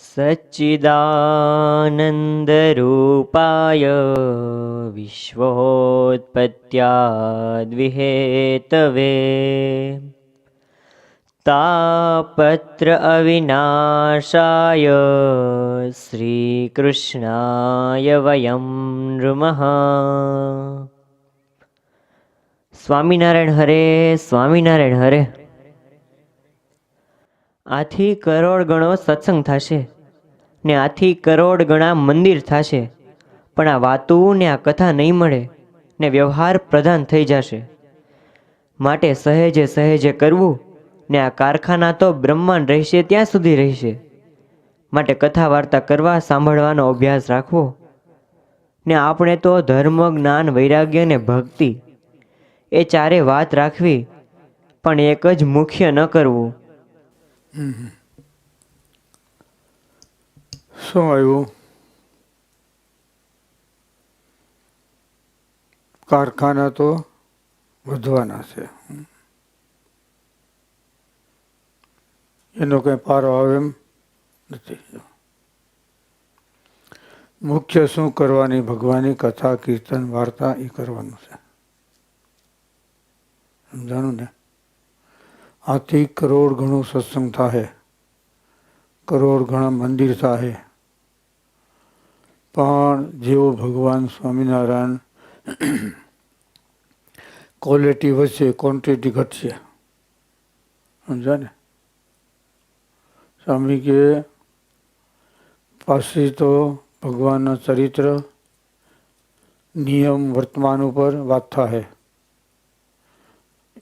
सच्चिदानन्दरूपाय विश्वोत्पत्त्याद्विहेतवे तापत्र अविनाशाय श्रीकृष्णाय वयं नृमः। સ્વામિનારાયણ હરે, સ્વામિનારાયણ હરે. આથી કરોડ ગણો સત્સંગ થશે ને આથી કરોડ ગણા મંદિર થશે, પણ આ વાતું ને આ કથા નહીં મળે ને વ્યવહાર પ્રધાન થઈ જશે. માટે સહેજે સહેજે કરવું ને આ કારખાના તો બ્રહ્માંડ રહેશે ત્યાં સુધી રહેશે. માટે કથા વાર્તા કરવા, સાંભળવાનો અભ્યાસ રાખવો ને આપણે તો ધર્મ, જ્ઞાન, વૈરાગ્ય ને ભક્તિ એ ચારે વાત રાખવી, પણ એક જ મુખ્ય ન કરવું. શું આવ્યું? કારખાના તો વધવાના છે, એનો કઈ પારો આવે એમ નથી. મુખ્ય શું કરવાની? ભગવાનની કથા, કીર્તન, વાર્તા એ કરવાનું છે. સમજાણું ને? આથી કરોડ ઘણું સત્સંગ થાય, કરોડ ઘણા મંદિર થાય, પણ જેવો ભગવાન સ્વામિનારાયણ ક્વોલિટી વધશે, ક્વોન્ટિટી ઘટશે. સમજા ને? સ્વામી કે પાછી તો ભગવાનના ચરિત્ર, નિયમ, વર્તમાન ઉપર વાત થાય.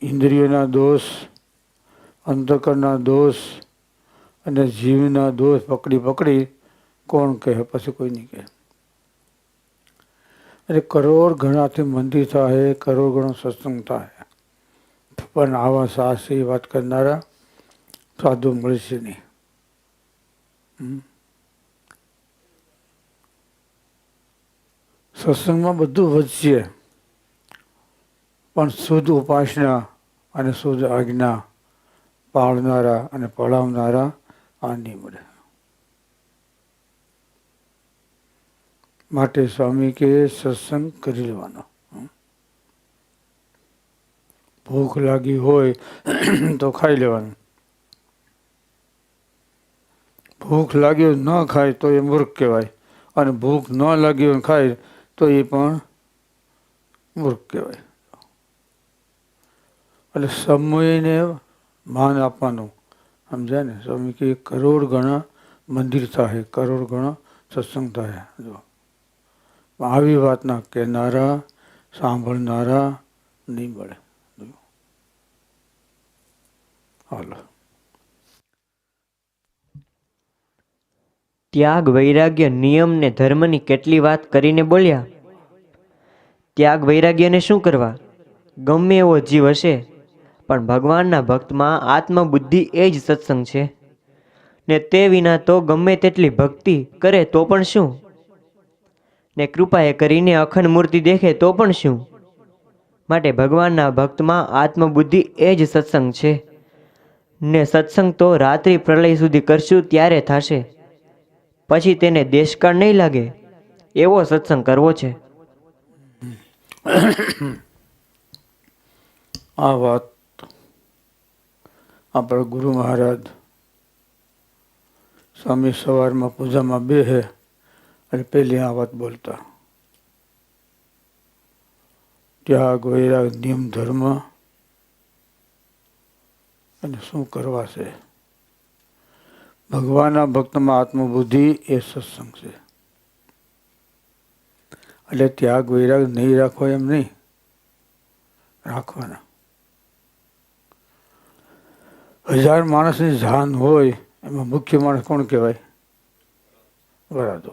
ઇન્દ્રિયોના દોષ, અંતકરના દોષ અને જીવના દોષ પકડી પકડી કોણ કહે? પછી કોઈ નહીં કહે. એટલે કરોડ ગણાથી મંદિર થાય, કરોડ ગણો સત્સંગ થાય, પણ આવા સાહસી વાત કરનારા સાધુ મળશે નહીં. સત્સંગમાં બધું વધશે, પણ શુદ્ધ ઉપાસના અને શુદ્ધ આજ્ઞા પાળનારા અને પડાવનારા આ નહીં મળે. માટે સ્વામી કે સત્સંગ કરી લેવાનો. ભૂખ લાગી હોય તો ખાઈ લેવાનું. ભૂખ લાગી ન ખાય તો એ મૂર્ખ કહેવાય, અને ભૂખ ન લાગી હોય ખાય તો એ પણ મૂર્ખ કહેવાય. એટલે સમયને માન આપવાનું. સમજાય ને? સ્વામી કે કરોડ ગણા મંદિર થાય, કરોડ ગણા સત્સંગ થાય. જો આવી વાતના કહેનારા, સાંભળનારા નહીં મળે. હાલો. ત્યાગ, વૈરાગ્ય, નિયમ ને ધર્મની કેટલી વાત કરીને બોલ્યા. ત્યાગ વૈરાગ્યને શું કરવા? ગમે એવો જીવ હશે, પણ ભગવાનના ભક્તમાં આત્મબુદ્ધિ એ જ સત્સંગ છે, ને તે વિના તો ગમે તેટલી ભક્તિ કરે તો પણ શું, ને કૃપાએ કરીને અખંડ મૂર્તિ દેખે તો પણ શું. માટે ભગવાનના ભક્તમાં આત્મબુદ્ધિ એ જ સત્સંગ છે, ને સત્સંગ તો રાત્રિ પ્રલય સુધી કરશું ત્યારે થશે. પછી તેને દેશકાળ નહીં લાગે એવો સત્સંગ કરવો છે. આ વાત આપણા ગુરુ મહારાજ સ્વામી સવારમાં પૂજામાં બેહે અને પહેલી આ વાત બોલતા. ત્યાગ, વૈરાગ, નિયમ, ધર્મ અને શું કરવા છે. ભગવાનના ભક્તમાં આત્મબુદ્ધિ એ સત્સંગ છે. એટલે ત્યાગ, વૈરાગ નહીં રાખવો એમ નહીં, રાખવાના. 1000 માણસની જાન હોય એમાં મુખ્ય માણસ કોણ કહેવાય? વરાદો.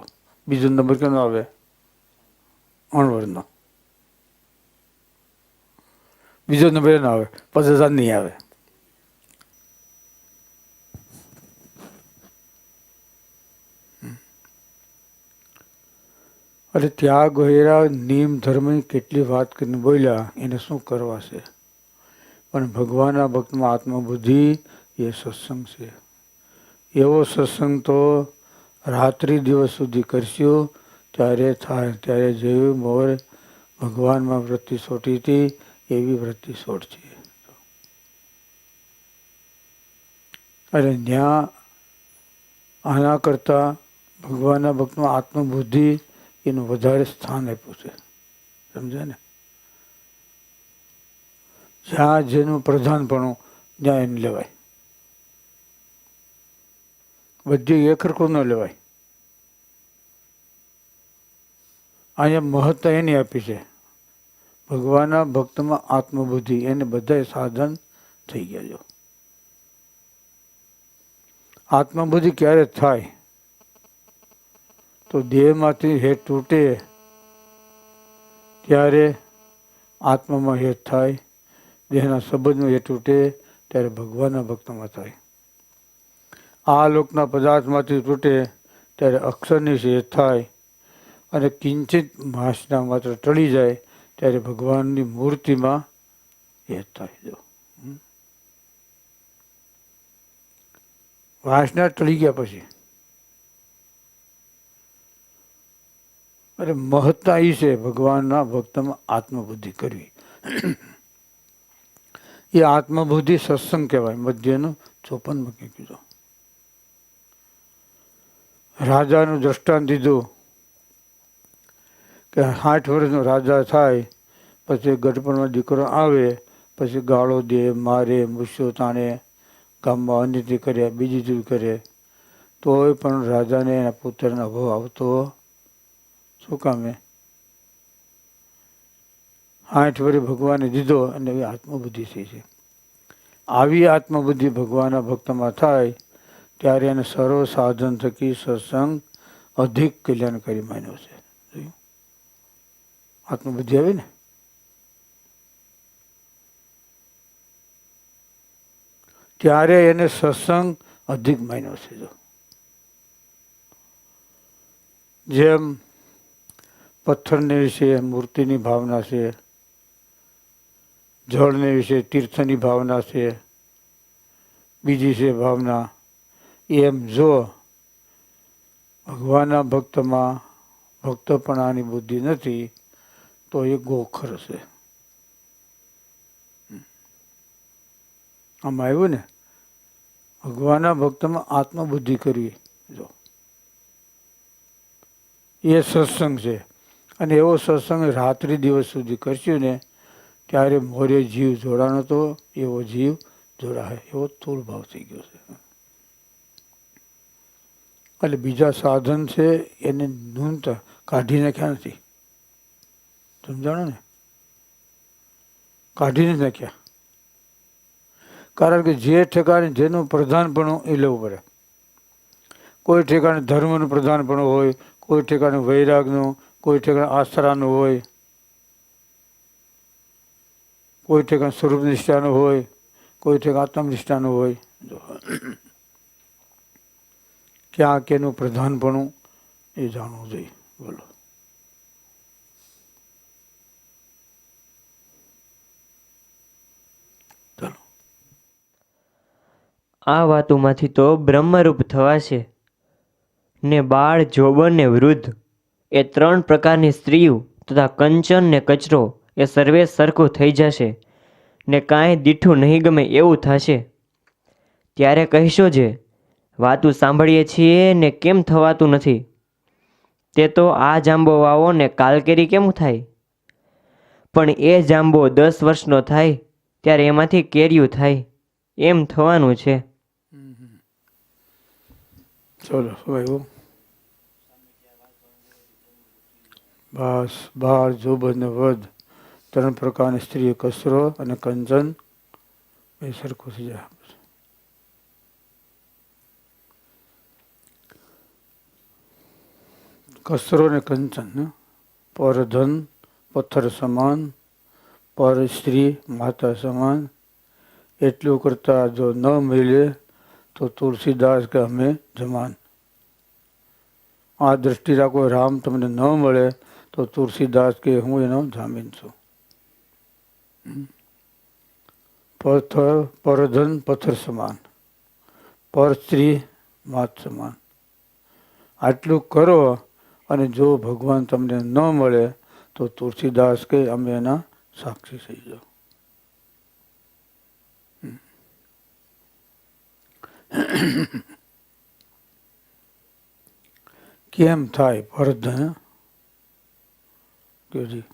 બીજો નંબર કેનો આવે? અણવરનો. બીજો નંબર એનો આવે, 50,000 નહીં આવે. એટલે ત્યાગ, વૈરાગ, નિયમ, ધર્મની કેટલી વાત કરીને બોલ્યા, એને શું કરવા છે. પણ ભગવાનના ભક્તમાં આત્મબુદ્ધિ એ સત્સંગ છે. એવો સત્સંગ તો રાત્રિ દિવસ સુધી કરશું ત્યારે થાય. ત્યારે જેવી મોર ભગવાનમાં વૃત્તિ સોટી હતી એવી વૃત્તિ સોટશે. અને ત્યાં આના કરતાં ભગવાનના ભક્તમાં આત્મબુદ્ધિ એનું વધારે સ્થાન આપ્યું છે. સમજાય ને? જ્યાં જેનું પ્રધાનપણું ત્યાં એને લેવાય. બધી એક હરખું ન લેવાય. અહીંયા મહત્તા એની આપી છે. ભગવાનના ભક્તમાં આત્મબુદ્ધિ એને બધા સાધન થઈ ગયા. જો આત્મબુદ્ધિ ક્યારે થાય? તો દેહમાંથી હેત તૂટે ત્યારે આત્મામાં હેત થાય. દેહના સંબંધમાં હેત તૂટે ત્યારે ભગવાનના ભક્તમાં થાય. આ લોકના પદાર્થમાંથી તૂટે ત્યારે અક્ષરની હેત થાય. અને કિંચિત માસના માત્ર ટળી જાય ત્યારે ભગવાનની મૂર્તિમાં હેત થાય. જો વાસના ટળી ગયા પછી અરે મહત્તા એ છે ભગવાનના ભક્તમાં આત્મબુદ્ધિ કરવી. એ આત્મબુદ્ધિ સત્સંગ કહેવાય. મધ્યનું 54 કીધું. રાજાનું દ્રષ્ટાંત દીધું કે 60 વર્ષનો રાજા થાય પછી ગઢપણમાં દીકરો આવે પછી ગાળો દે, મારે, મૂછો તાણે, ગામમાં અનિતિ કરે, બીજી ચીજ કરે, તોય પણ રાજાને એના પુત્રના ભાવ આવતો શું કામે? 60 વર્ષ ભગવાને દીધો અને એવી આત્મબુદ્ધિ થઈ છે. આવી આત્મબુદ્ધિ ભગવાનના ભક્તમાં થાય ત્યારે એને સર્વ સાધન થકી સત્સંગ અધિક કલ્યાણકારી માન્યો છે. આત્મબુદ્ધિ આવી ને ત્યારે એને સત્સંગ અધિક માન્યો છે. જો જેમ પથ્થરને વિશે મૂર્તિની ભાવના છે, જળને વિશે તીર્થની ભાવના છે, બીજી છે ભાવના, એમ જો ભગવાનના ભક્તમાં ભક્તપણાની બુદ્ધિ નથી તો એ ગોખર છે. આમાં આવ્યું ને ભગવાનના ભક્તમાં આત્મબુદ્ધિ કરવી. જો એ સત્સંગ છે. અને એવો સત્સંગ રાત્રિ દિવસ સુધી કરશું ને ત્યારે મોરે જીવ જોડાનો તો એવો જીવ જોડાય એવો સ્થૂળ ભાવ થઈ ગયો છે. એટલે બીજા સાધન છે એને નૂનતા કાઢી નાખ્યા નથી. સમજાણો ને? કાઢી નથી નાખ્યા. કારણ કે જે ઠેકાણે જેનું પ્રધાનપણું એ લેવું પડે. કોઈ ઠેકાણે ધર્મનું પ્રધાનપણું હોય, કોઈ ઠેકાણે વૈરાગનું, કોઈ ઠેકાણે આશ્રાનું હોય, કોઈ ઠેકાણે સ્વરૂપ નિષ્ઠાનું હોય, કોઈ ઠેકાણે આત્મનિષ્ઠાનું હોય. ક્યાં કેનું પ્રધાનપણું એ જાણવું જોઈએ. બોલો. ચાલો. આ વાતોમાંથી તો બ્રહ્મરૂપ થવાશે ને બાળ, જોબન ને વૃદ્ધ એ 3 પ્રકારની સ્ત્રીઓ તથા કંચન ને કચરો એ સર્વે સરખું થઈ જશે ને કાંઈ દીઠું નહીં ગમે એવું થશે. ત્યારે કહેશો જે વાતું સાંભળીએ છીએ ને કેમ થવાતું નથી? તે તો આ જાંબો વાવો ને કાલકેરી કેમ થાય? પણ એ જાંબો 10 વર્ષનો થાય ત્યારે એમાંથી કેરીયું થાય એમ થવાનું છે. ચલો શું આવ્યું? બસ બાર, જોબન ને વધ 3 પ્રકારની સ્ત્રી, કસરો અને કંચન એ સરખું થઈ જાય. કસરો ને કંચન, પર ધન પથ્થર સમાન, પર સ્ત્રી માતા સમાન. એટલું કરતા જો ન મળે તો તુલસીદાસ કે અમે જમાન. આ દ્રષ્ટિ રાખો, રામ તમને ન મળે તો તુલસીદાસ કે હું એનો જામીન છું. પથ્થર પરધન પથ્થર સમાન, પર સ્ત્રી માત સમાન. આટલું કરો અને જો ભગવાન તમને ન મળે તો તુલસીદાસ કે અમે એના સાક્ષી થઈ જાઓ. કેમ થાય ભરતધન કેજી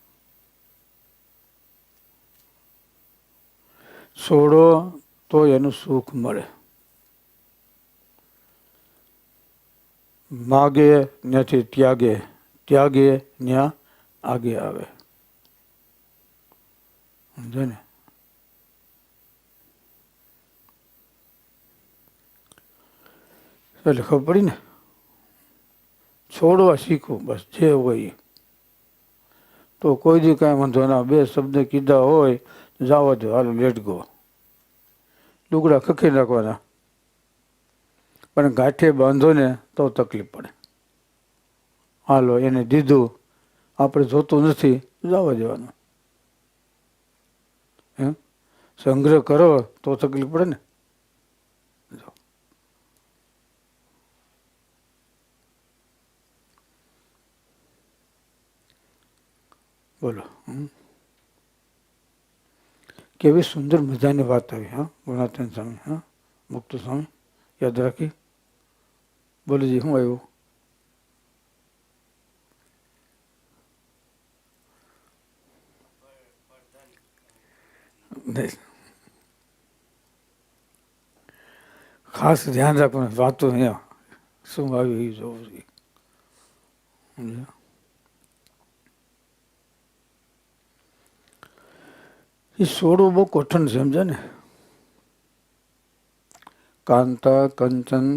છોડો તો એનું સુખ મળે, માગે ત્યાંથી ત્યાગે, ત્યાગે ત્યાં આગે આવે. સમજે ને? એટલે ખબર પડી ને. છોડવા શીખવું બસ, જે હોય તો કોઈ દી કાંઈ વાંધો ના. બે શબ્દ કીધા હોય જાવા દો, હાલો લેટ ગો. લુગડા ખખી નાખવાના, પણ ગાંઠે બાંધો ને તો તકલીફ પડે. હાલો એને દીધું, આપણે જોતું નથી, જવા દેવાનું. સંગ્રહ કરો તો તકલીફ પડે ને. બોલો. કેવી સુંદર મજાની વાત આવી. હા, ગુણાતીન સ્વામી, હા, મુક્ત સ્વામી, યાદ રાખી. બોલીજી, શું આવ્યું? ખાસ ધ્યાન રાખવાનું, વાતો અહીંયા શું આવ્યું એ જોવું જોઈએ. એ છોડવું બહુ કઠણ છે, સમજે ને. કાંતા કંચન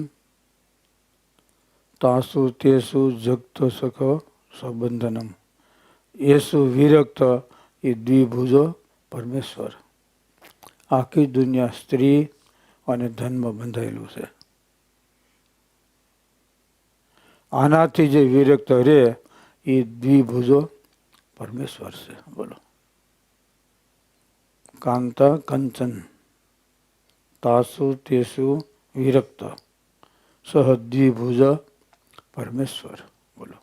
તાસુ તેસુ જગત સખ સંબંધનમ એસુ વિરક્ત એ દ્વિભુજો પરમેશ્વર. આખી દુનિયા સ્ત્રી અને ધનમાં બંધાયેલું છે. આનાથી જે વિરક્ત રહે એ દ્વિભુજો પરમેશ્વર છે. બોલો. કાંતા કંચન તાસુ તેસુ વિરક્ત સહ દ્વિભુજ પરમેશ્વર. બોલો.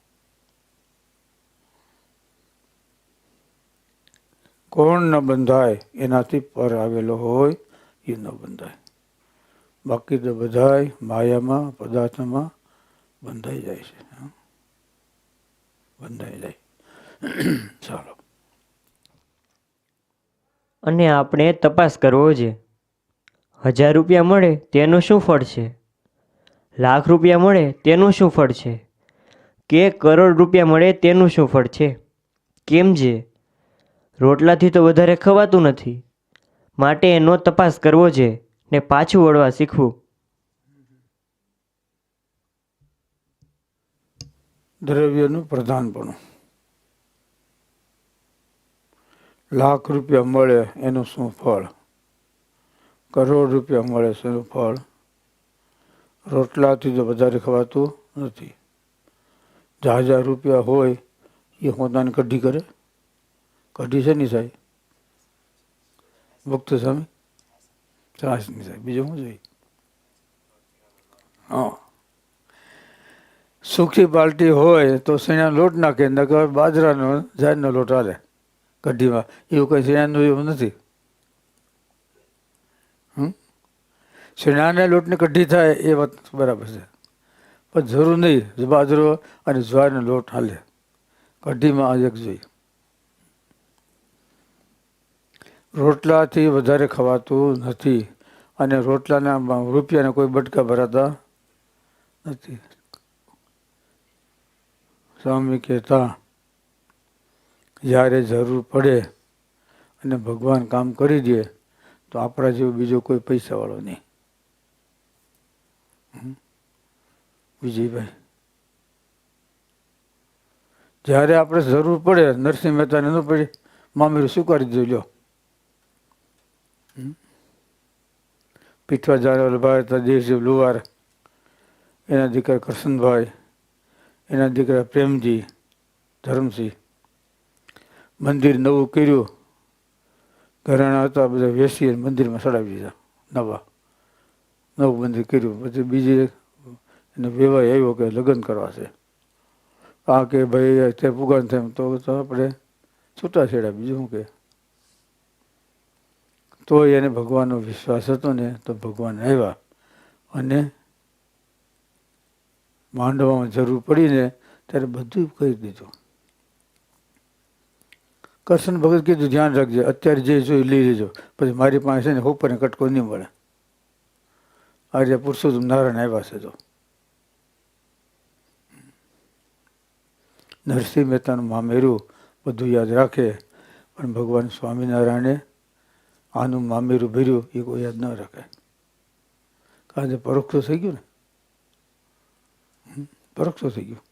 કોણ ન બંધાય એનાથી પર આવેલો હોય એ ન બંધાય. બાકી તો બધાય માયામાં પદાર્થમાં બંધાઈ જાય છે. બંધાઈ જાય. ચાલો. અને આપણે તપાસ કરવો છે. 1000 રૂપિયા મળે તેનું શું ફળ છે? લાખ રૂપિયા મળે તેનું શું ફળ છે? કે કરોડ રૂપિયા મળે તેનું શું ફળ છે? કેમ છે? રોટલાથી તો વધારે ખવાતું નથી, માટે એનો તપાસ કરવો છે ને પાછું વળવા શીખવું. દ્રવ્યનું પ્રધાનપણું. લાખ રૂપિયા મળે એનું શું ફળ? કરોડ રૂપિયા મળે છે એનું ફળ? રોટલાથી તો વધારે ખવાતું નથી. 1000 રૂપિયા હોય એ પોતાની કઢી કરે? કઢી છે નહીં સાહેબ? મુક્ત સ્વામી ત્રાસ નહીં સાહેબ. બીજું શું જોઈએ? હા, સુખી પાર્ટી હોય તો શેણાનો લોટ નાખે, નકર બાજરાનો જારનો લોટ હાલે કઢીમાં. એવું કંઈ શેણાનું એવું નથી. શેણાના લોટની કઢી થાય એ વાત બરાબર છે, પણ જરૂર નહીં બાજરો અને જ્વારનો લોટ હાલે કઢીમાં. આ એક જોઈએ. રોટલાથી વધારે ખવાતું નથી અને રોટલાના રૂપિયાના કોઈ બટકા ભરાતા નથી. સ્વામી કહેતા, જ્યારે જરૂર પડે અને ભગવાન કામ કરી દે તો આપણા જેવો બીજો કોઈ પૈસાવાળો નહીં. વિજયભાઈ, જ્યારે આપણે જરૂર પડે, નરસિંહ મહેતાને ન પડે, મામેરું સ્વીકારી દો. લ્યો, પીઠવા જાનવલભાઈ હતા, દેવજી લુવાર, એના દીકરા કરશનભાઈ, એના દીકરા પ્રેમજી, ધરમસિંહ. મંદિર નવું કર્યું, ઘરાણા હતા બધા વેસી મંદિરમાં ચડાવી દીધા. નવું મંદિર કર્યું. પછી બીજી એને વેવાય આવ્યો કે લગ્ન કરવા છે, આ કે ભાઈ તે પુગાન થાય તો આપણે છૂટાછેડા, બીજું શું કે. તો એને ભગવાનનો વિશ્વાસ હતો ને, તો ભગવાન આવ્યા અને માંડવામાં જરૂર પડીને ત્યારે બધું કહી દીધું. કરશન ભગત કીધું ધ્યાન રાખજે, અત્યારે જે જોઈ લઈ લેજો, પછી મારી પાસે છે ને ઉપર કટકો નહીં મળે. આજે પુરુષોત્તમ નારાયણ આવ્યા છે તો નરસિંહ મહેતાનું મામેરું બધું યાદ રાખે, પણ ભગવાન સ્વામિનારાયણે આનું મામેરું ભર્યું એ કોઈ યાદ ન રાખે. કારણ કે પરોક્ષ થઈ ગયું ને, પરોક્ષ થઈ ગયું.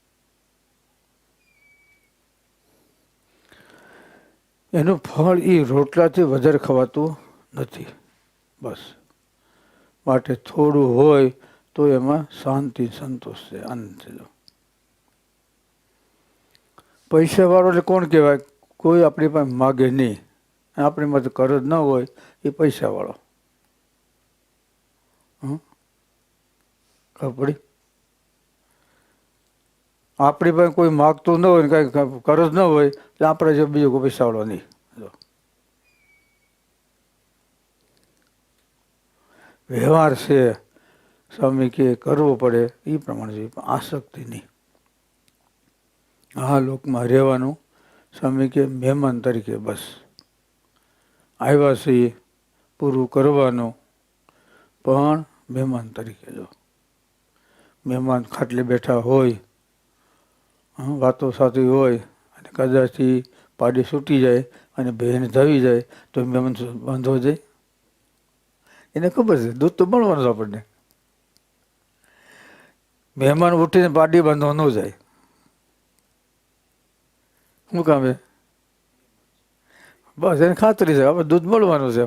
એનું ફળ એ રોટલાથી વધારે ખવાતું નથી. બસ માટે થોડું હોય તો એમાં શાંતિ, સંતોષ છે, આનંદ છે. પૈસાવાળો એટલે કોણ કહેવાય? કોઈ આપણી પાસે માગે નહીં, આપણી પાસે કરજ ન હોય એ પૈસાવાળો. ખબર પડી? આપણી પાસે કોઈ માગતું ન હોય ને કાંઈ કરજ ન હોય એટલે આપણે જો બીજો કોઈ પૈસાવાળો નહીં. વ્યવહાર છે સ્વામી કે કરવો પડે એ પ્રમાણે છે, પણ આસક્તિ નહીં. આ લોકમાં રહેવાનું સ્વામી કે મહેમાન તરીકે, બસ આવ્યા છીએ પૂરું કરવાનું, પણ મહેમાન તરીકે. જો મહેમાન ખાટલે બેઠા હોય, વાતો સાથી હોય અને કદાચ પાડી છૂટી જાય અને બહેન ધવી જાય તો મહેમાન બાંધવો જાય. એને ખબર છે દૂધ તો મળવાનું છે આપણને. મહેમાન ઉઠીને પાડી બાંધવા ન જાય. શું કામ છે? બસ એને ખાતરી છે આપણે દૂધ મળવાનું છે.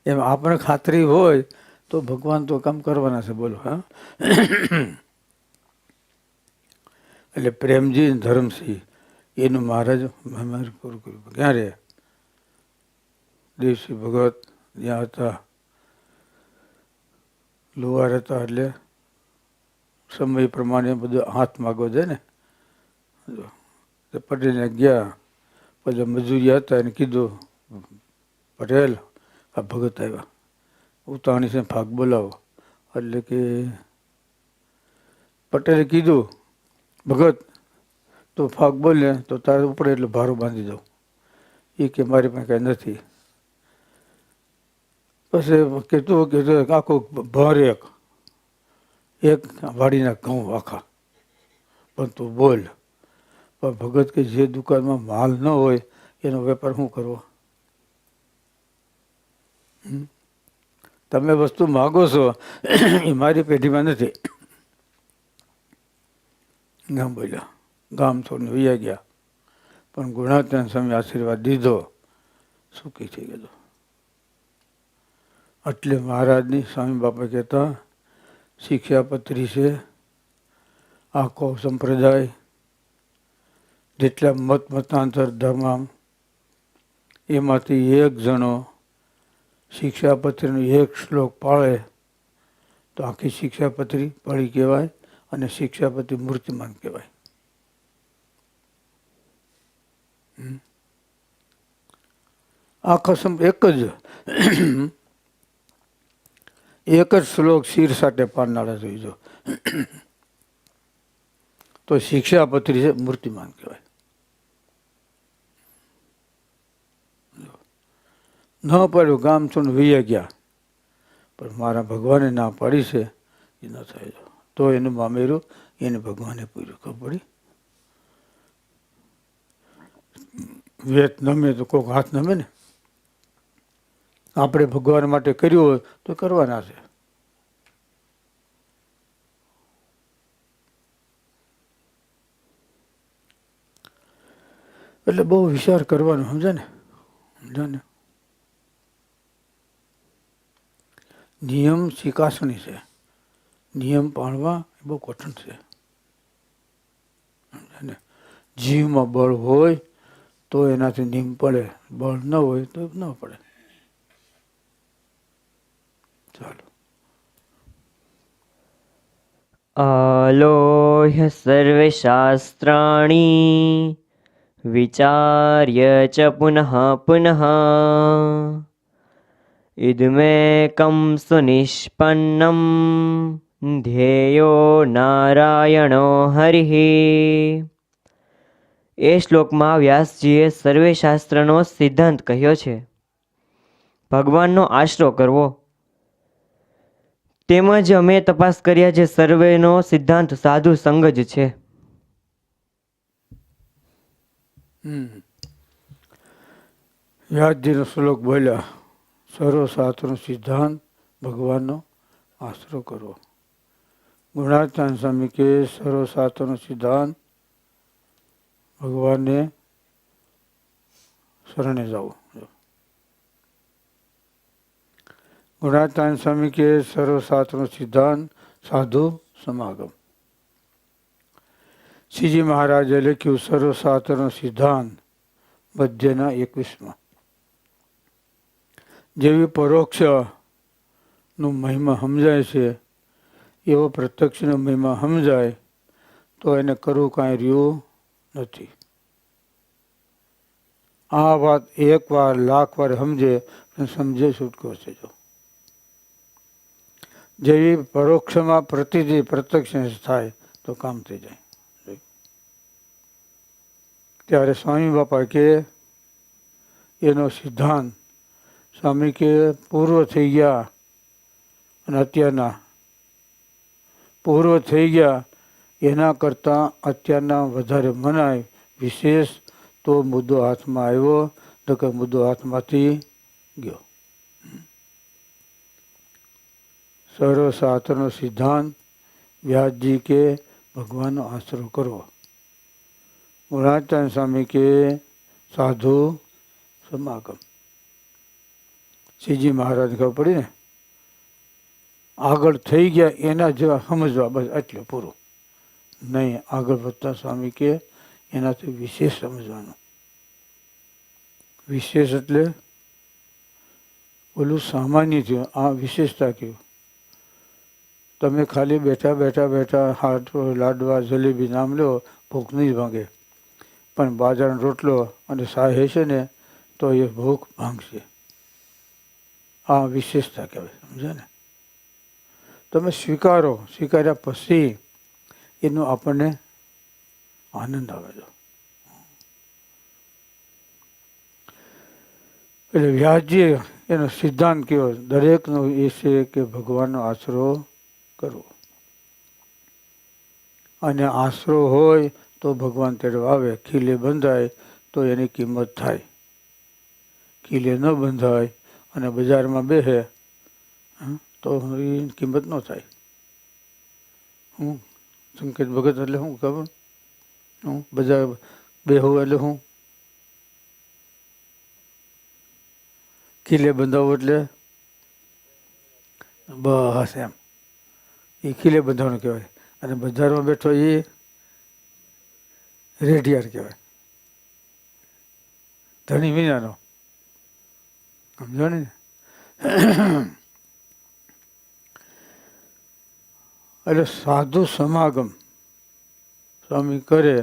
એમ આપણે ખાતરી હોય તો ભગવાન તો કામ કરવાના છે. બોલો. હા, એટલે પ્રેમજી ધર્મસિંહ એનું મહારાજ પૂરું કર્યું. ક્યાં રે? દેવસિંહ ભગત ત્યાં હતા, લુહાર હતા, એટલે સમય પ્રમાણે બધું હાથ માગવો જાય ને. પટેલને ગયા, પછી મજૂરી હતા એને કીધું, પટેલ આ ભગત આવ્યા, ઉતાણી છે ભાગ બોલાવો. એટલે કે પટેલે કીધું, ભગત તો ફાગ બોલે તો તારે ઉપડે એટલે ભારો બાંધી દઉં. એ કે મારી પાસે કાંઈ નથી. પછી કીધું કે આખું ભર એક વાડીના ઘઉં આખા, પણ તું બોલ. પણ ભગત કે જે દુકાનમાં માલ ન હોય એનો વેપાર શું કરવો? તમે વસ્તુ માગો છો એ મારી પેઢીમાં નથી. ગામ બોલ્યા, ગામ થોડું વૈયા ગયા, પણ ગુણાત્યાન સ્વામી આશીર્વાદ દીધો, સુખી થઈ ગયો. એટલે મહારાજની સ્વામી બાપા કહેતા શિક્ષાપત્રી છે, આખો સંપ્રદાય જેટલા મતાંતર ધર્મ એમાંથી એક જણો શિક્ષાપત્રીનો એક શ્લોક પાળે તો આખી શિક્ષાપત્રી પળી કહેવાય અને શિક્ષાપત્રી મૂર્તિમાન કહેવાય. આખો એક જ શ્લોક શિર સાથે પાડનારા જોઈજો તો શિક્ષાપત્રી છે, મૂર્તિમાન કહેવાય. ન પડ્યું, ગામ છોડ વૈયા ગયા, પણ મારા ભગવાને ના પાડી છે એ ન થાય. તો એનું મામેરું એને ભગવાને પૂર્યું. ખબર પડી? વેત નમે તો કોઈક હાથ નમે ને. આપણે ભગવાન માટે કર્યું હોય તો કરવાના છે. એટલે બહુ વિચાર કરવાનો, સમજે ને? સમજે ને? નિયમ ચિકાસણી છે, નિયમ પાળવા એ બહુ કઠિન છે. સમજે ને? જીવમાં બળ હોય તો એનાથી નિયમ પડે, બળ ન હોય તો ન પડે. ચાલો. અલોહ્ય સર્વે શાસ્ત્રાણી વિચાર્ય ચ પુનઃ પુનઃ ઇદમેકં સુનિષ્પન્નમ ધ્યેયો નારાયણો હરિ. એ શ્લોકમાં વ્યાસજીએ સર્વે શાસ્ત્રનો સિદ્ધાંત કહ્યો છે. ભગવાનનો આશરો કરવો. તેમજ અમે તપાસ કર્યા જે સર્વેનો સિદ્ધાંત સાધુ સંગ જ છે. વ્યાસજીનો શ્લોક બોલ્યા, સર્વશાસ્ત્રનો સિદ્ધાંત ભગવાનનો આશરો કરવો. ગુણાચાર્ય સ્વામી કે સર્વશાસ્ત્રનો સિદ્ધાંત ભગવાનને શરણે જવું. ગુણાચાર્ય સ્વામી કે સર્વશાસ્ત્રનો સિદ્ધાંત સાધુ સમાગમ. શ્રીજી મહારાજે લખ્યું સર્વશાસ્ત્રનો સિદ્ધાંત મધ્યના 21માં. જેવી પરોક્ષનું મહિમા સમજાય છે એવો પ્રત્યક્ષનો મહિમા સમજાય તો એને કરવું કાંઈ રહ્યું નથી. આ વાત એક વાર લાખ વાર સમજે પણ સમજે છૂટકો છે. જો જેવી પરોક્ષમાં પ્રતિથી પ્રત્યક્ષ થાય તો કામ થઈ જાય. ત્યારે સ્વામી બાપા કે એનો સિદ્ધાંત સ્વામી કે પૂર્વ થઈ ગયા અને અત્યારના પૂર્વ થઈ ગયા એના કરતાં અત્યારના વધારે મનાય. વિશેષ તો મુદ્દો હાથમાં આવ્યો તો કે મુદ્દો હાથમાંથી ગયો. સર્વશાસ્ત્રનો સિદ્ધાંત વ્યાસજી કે ભગવાનનો આશરો કરવો. ગુણાચાર્ય સ્વામી કે સાધુ સમાગમ. શ્રીજી મહારાજ ખબર પડી ને, આગળ થઈ ગયા એના જેવા સમજવા, બસ એટલે પૂરું. નહીં આગળ વધતા સ્વામી કે એનાથી વિશેષ સમજવાનું. વિશેષ એટલે ઓલું સામાન્ય થયું, આ વિશેષતા કહ્યું. તમે ખાલી બેઠા બેઠા બેઠા હાથ લાડવા જલેબી નામ લો, ભૂખ નહીં ભાંગે. પણ બાજરાનો રોટલો અને સાહે છે ને તો એ ભૂખ ભાંગશે. આ વિશેષતા કહેવાય. સમજે ને? તમે સ્વીકારો, સ્વીકાર્યા પછી એનો આપણને આનંદ આવે છે. એટલે વ્યાસજીએ એનો સિદ્ધાંત કયો દરેકનો એ છે કે ભગવાનનો આશરો કરવો. અને આશરો હોય તો ભગવાન તેડવા આવે. ખીલે બંધાય તો એની કિંમત થાય. ખીલે ન બંધાય અને બજારમાં બેસે તો એની કિંમત ન થાય. હું સંકેત ભગત એટલે શું ખબર? હું બજાર બેહું એટલે હું ખીલે બંધાવું એટલે બસ એમ. એ ખીલે બંધાવાનું કહેવાય. અને બજારમાં બેઠો એ રેઢિયાર કહેવાય, ધણી વિનાનો. સમજો ને? એટલે સાધુ સમાગમ સ્વામી કરે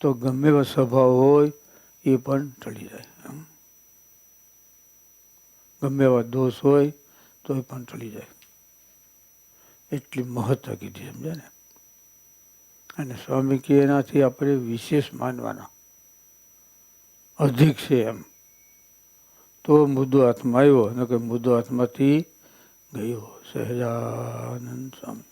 તો ગમે એવો સ્વભાવ હોય એ પણ ટળી જાય. ગમે એવા દોષ હોય તો એ પણ ટળી જાય. એટલી મહત્વ કીધી. સમજે ને? અને સ્વામી કે એનાથી આપણે વિશેષ માનવાના, અધિક છે એમ તો મુદ્દો હાથમાં આવ્યો, ન કે મુદ્દો હાથમાંથી ગયો. સહજાનંદ સ્વામી.